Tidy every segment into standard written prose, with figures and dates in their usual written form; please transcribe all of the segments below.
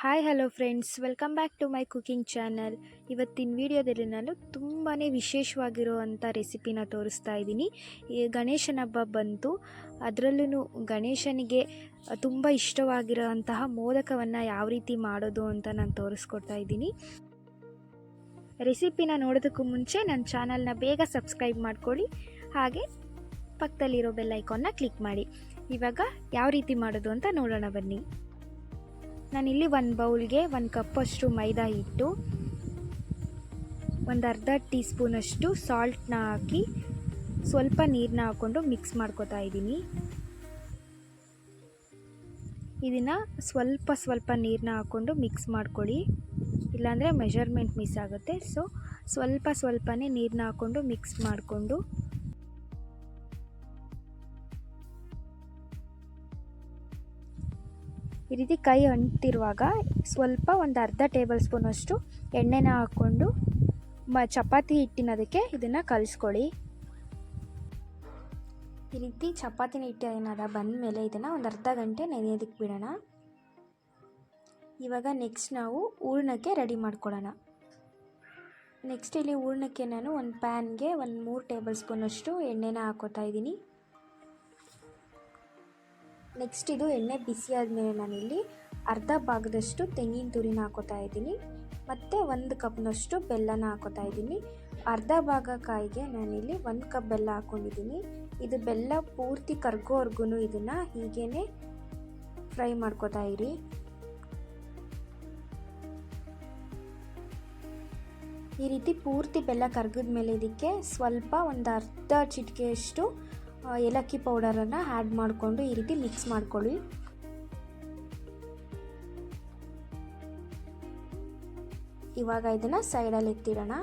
Hi hello friends, welcome back to my cooking channel. ಇವತ್ತಿನ ವಿಡಿಯೋದಲ್ಲಿ ನಾನು ತುಂಬಾ ವಿಶೇಷವಾಗಿರುವಂಥ ರೆಸಿಪಿನ ತೋರಿಸ್ತಾ ಇದ್ದೀನಿ. ಈ ಗಣೇಶನ ಹಬ್ಬ ಬಂತು, ಅದರಲ್ಲೂ ಗಣೇಶನಿಗೆ ತುಂಬ ಇಷ್ಟವಾಗಿರೋಂತಹ ಮೋದಕವನ್ನು ಯಾವ ರೀತಿ ಮಾಡೋದು ಅಂತ ನಾನು ತೋರಿಸ್ಕೊಡ್ತಾ ಇದ್ದೀನಿ. ರೆಸಿಪಿನ ನೋಡೋದಕ್ಕೂ ಮುಂಚೆ ನನ್ನ ಚಾನಲ್ನ ಬೇಗ ಸಬ್ಸ್ಕ್ರೈಬ್ ಮಾಡ್ಕೊಳ್ಳಿ, ಹಾಗೆ ಪಕ್ಕದಲ್ಲಿರೋ ಬೆಲ್ ಐಕಾನ್ನ ಕ್ಲಿಕ್ ಮಾಡಿ. ಇವಾಗ ಯಾವ ರೀತಿ ಮಾಡೋದು ಅಂತ ನೋಡೋಣ ಬನ್ನಿ. ನಾನಿಲ್ಲಿ ಒಂದು ಬೌಲ್ಗೆ 1 ಕಪ್ಪಷ್ಟು ಮೈದಾ ಹಿಟ್ಟು, ಒಂದು ಅರ್ಧ ಟೀ ಸ್ಪೂನಷ್ಟು ಸಾಲ್ಟ್ನ ಹಾಕಿ ಸ್ವಲ್ಪ ನೀರನ್ನ ಹಾಕ್ಕೊಂಡು ಮಿಕ್ಸ್ ಮಾಡ್ಕೊತಾ ಇದ್ದೀನಿ. ಇದನ್ನು ಸ್ವಲ್ಪ ನೀರನ್ನ ಹಾಕ್ಕೊಂಡು ಮಿಕ್ಸ್ ಮಾಡ್ಕೊಳ್ಳಿ, ಇಲ್ಲಾಂದರೆ ಮೆಜರ್ಮೆಂಟ್ ಮಿಸ್ ಆಗುತ್ತೆ. ಸೊ ಸ್ವಲ್ಪನೇ ನೀರನ್ನ ಹಾಕ್ಕೊಂಡು ಮಿಕ್ಸ್ ಮಾಡಿಕೊಂಡು ಈ ರೀತಿ ಕೈ ಅಂಟಿರುವಾಗ ಒಂದು ಅರ್ಧ ಟೇಬಲ್ ಸ್ಪೂನಷ್ಟು ಎಣ್ಣೆನ ಹಾಕ್ಕೊಂಡು ಚಪಾತಿ ಹಿಟ್ಟಿನದಕ್ಕೆ ಇದನ್ನು ಕಲಿಸ್ಕೊಳ್ಳಿ. ಈ ರೀತಿ ಚಪಾತಿನ ಹಿಟ್ಟು ಏನಾದ ಬಂದಮೇಲೆ ಇದನ್ನು ಒಂದು ಅರ್ಧ ಗಂಟೆ ನೆನೆಯೋದಕ್ಕೆ ಬಿಡೋಣ. ಇವಾಗ ನೆಕ್ಸ್ಟ್ ನಾವು ಹೂರ್ಣಕ್ಕೆ ರೆಡಿ ಮಾಡ್ಕೊಳ್ಳೋಣ. ನೆಕ್ಸ್ಟ್ ಇಲ್ಲಿ ಹೂರ್ಣಕ್ಕೆ ನಾನು ಒಂದು ಪ್ಯಾನ್ಗೆ 3 ಟೇಬಲ್ ಸ್ಪೂನಷ್ಟು ಎಣ್ಣೆನ ಹಾಕೋತಾ ಇದ್ದೀನಿ. ನೆಕ್ಸ್ಟ್ ಇದು ಎಣ್ಣೆ ಬಿಸಿ ಆದಮೇಲೆ ನಾನಿಲ್ಲಿ ಅರ್ಧ ಭಾಗದಷ್ಟು ತೆಂಗಿನ ತುರಿನ ಹಾಕೋತಾ ಇದ್ದೀನಿ, ಮತ್ತು 1 ಕಪ್ನಷ್ಟು ಬೆಲ್ಲನ ಹಾಕೋತಾ ಇದ್ದೀನಿ. ಅರ್ಧ ಭಾಗ ಕಾಯಿಗೆ ನಾನಿಲ್ಲಿ 1 ಕಪ್ ಬೆಲ್ಲ ಹಾಕ್ಕೊಂಡಿದ್ದೀನಿ. ಇದು ಬೆಲ್ಲ ಪೂರ್ತಿ ಕರ್ಗೋವರೆಗೂ ಇದನ್ನು ಹೀಗೇ ಫ್ರೈ ಮಾಡ್ಕೋತಾ ಇರಿ. ಈ ರೀತಿ ಪೂರ್ತಿ ಬೆಲ್ಲ ಕರ್ಗಿದ ಮೇಲೆ ಇದಕ್ಕೆ ಒಂದು ಅರ್ಧ ಚಿಟಿಕೆಯಷ್ಟು ಏಲಕ್ಕಿ ಪೌಡರನ್ನು ಆ್ಯಡ್ ಮಾಡಿಕೊಂಡು ಈ ರೀತಿ ಮಿಕ್ಸ್ ಮಾಡ್ಕೊಳ್ಳಿ. ಇವಾಗ ಇದನ್ನು ಸೈಡಲ್ಲಿ ಎತ್ತಿಡೋಣ.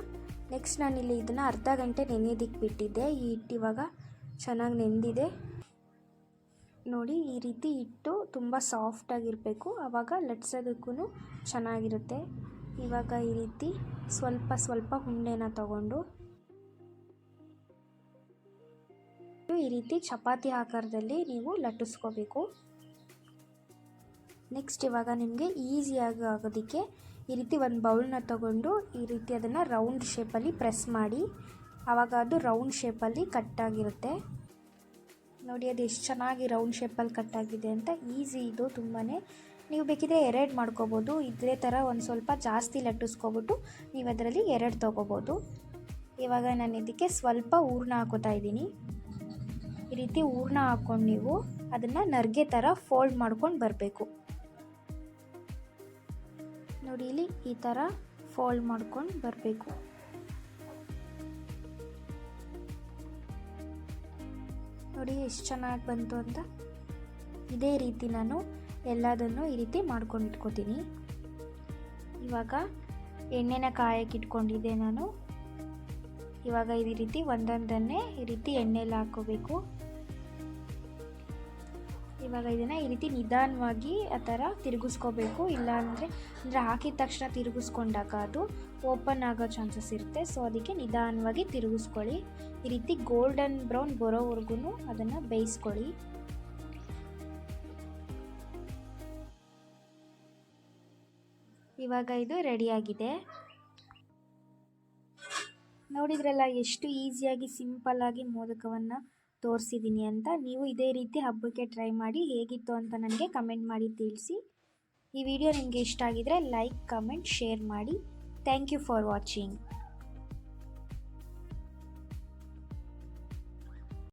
ನೆಕ್ಸ್ಟ್ ನಾನಿಲ್ಲಿ ಇದನ್ನು ಅರ್ಧ ಗಂಟೆ ನೆನೆಯೋದಕ್ಕೆ ಬಿಟ್ಟಿದ್ದೆ. ಈ ಹಿಟ್ಟು ಇವಾಗ ಚೆನ್ನಾಗಿ ನೆಂದಿದೆ ನೋಡಿ. ಈ ರೀತಿ ಹಿಟ್ಟು ತುಂಬ ಸಾಫ್ಟಾಗಿರಬೇಕು, ಆವಾಗ ಲಟ್ಸೋದಕ್ಕೂ ಚೆನ್ನಾಗಿರುತ್ತೆ. ಇವಾಗ ಈ ರೀತಿ ಸ್ವಲ್ಪ ಉಂಡೆನ ತಗೊಂಡು ಈ ರೀತಿ ಚಪಾತಿ ಆಕಾರದಲ್ಲಿ ನೀವು ಲಟ್ಟಿಸ್ಕೋಬೇಕು. ನೆಕ್ಸ್ಟ್ ಇವಾಗ ನಿಮಗೆ ಈಸಿಯಾಗಿ ಆಗೋದಕ್ಕೆ ಈ ರೀತಿ ಒಂದು ಬೌಲ್ನ ತಗೊಂಡು ಈ ರೀತಿ ಅದನ್ನು ರೌಂಡ್ ಶೇಪಲ್ಲಿ ಪ್ರೆಸ್ ಮಾಡಿ, ಆವಾಗ ಅದು ರೌಂಡ್ ಶೇಪಲ್ಲಿ ಕಟ್ಟಾಗಿರುತ್ತೆ ನೋಡಿ. ಅದು ಎಷ್ಟು ಚೆನ್ನಾಗಿ ರೌಂಡ್ ಶೇಪಲ್ಲಿ ಕಟ್ಟಾಗಿದೆ ಅಂತ. ಈಸಿ ಇದು ತುಂಬಾ. ನೀವು ಬೇಕಿದ್ರೆ 2 ಮಾಡ್ಕೋಬೋದು. ಇದೇ ಥರ ಒಂದು ಸ್ವಲ್ಪ ಜಾಸ್ತಿ ಲಟ್ಟಿಸ್ಕೊಬಿಟ್ಟು ನೀವು ಅದರಲ್ಲಿ 2 ತೊಗೋಬೋದು. ಇವಾಗ ನಾನು ಇದಕ್ಕೆ ಸ್ವಲ್ಪ ಹೂರ್ಣ ಹಾಕೋತಾ ಇದ್ದೀನಿ. ಈ ರೀತಿ ಹೂರ್ಣ ಹಾಕ್ಕೊಂಡು ನೀವು ಅದನ್ನು ನರ್ಗೆ ಥರ ಫೋಲ್ಡ್ ಮಾಡ್ಕೊಂಡು ಬರಬೇಕು ನೋಡಿ. ಇಲ್ಲಿ ಈ ಥರ ಫೋಲ್ಡ್ ಮಾಡ್ಕೊಂಡು ಬರಬೇಕು. ನೋಡಿ ಎಷ್ಟು ಚೆನ್ನಾಗಿ ಬಂತು ಅಂತ. ಇದೇ ರೀತಿ ನಾನು ಎಲ್ಲದನ್ನು ಈ ರೀತಿ ಮಾಡ್ಕೊಂಡು ಇಟ್ಕೋತೀನಿ. ಇವಾಗ ಎಣ್ಣೆನ ಕಾಯಕ್ಕೆ ಇಟ್ಕೊಂಡಿದ್ದೆ ನಾನು. ಇವಾಗ ಈ ರೀತಿ ಒಂದೊಂದನ್ನೇ ಈ ರೀತಿ ಎಣ್ಣೆಲಿ ಹಾಕೋಬೇಕು. ಇವಾಗ ಇದನ್ನು ಈ ರೀತಿ ನಿಧಾನವಾಗಿ ಆ ಥರ ತಿರುಗಿಸ್ಕೋಬೇಕು, ಇಲ್ಲಾಂದರೆ ಹಾಕಿದ ತಕ್ಷಣ ತಿರುಗಿಸ್ಕೊಂಡಾಗ ಅದು ಓಪನ್ ಆಗೋ ಚಾನ್ಸಸ್ ಇರುತ್ತೆ. ಸೊ ಅದಕ್ಕೆ ನಿಧಾನವಾಗಿ ತಿರುಗಿಸ್ಕೊಳ್ಳಿ. ಈ ರೀತಿ ಗೋಲ್ಡನ್ ಬ್ರೌನ್ ಬರೋವರೆಗೂ ಅದನ್ನು ಬೇಯಿಸ್ಕೊಳ್ಳಿ. ಇವಾಗ ಇದು ರೆಡಿಯಾಗಿದೆ ನೋಡಿದ್ರಲ್ಲ, ಎಷ್ಟು ಈಸಿಯಾಗಿ ಸಿಂಪಲ್ಲಾಗಿ ಮೋದಕವನ್ನು ತೋರಿಸಿದ್ದೀನಿ ಅಂತ. ನೀವು ಇದೇ ರೀತಿ ಹಬ್ಬಕ್ಕೆ ಟ್ರೈ ಮಾಡಿ ಹೇಗಿತ್ತು ಅಂತ ನನಗೆ ಕಮೆಂಟ್ ಮಾಡಿ ತಿಳಿಸಿ. ಈ ವಿಡಿಯೋ ನಿಮಗೆ ಇಷ್ಟ ಆಗಿದರೆ ಲೈಕ್, ಕಮೆಂಟ್, ಶೇರ್ ಮಾಡಿ. Thank you for watching.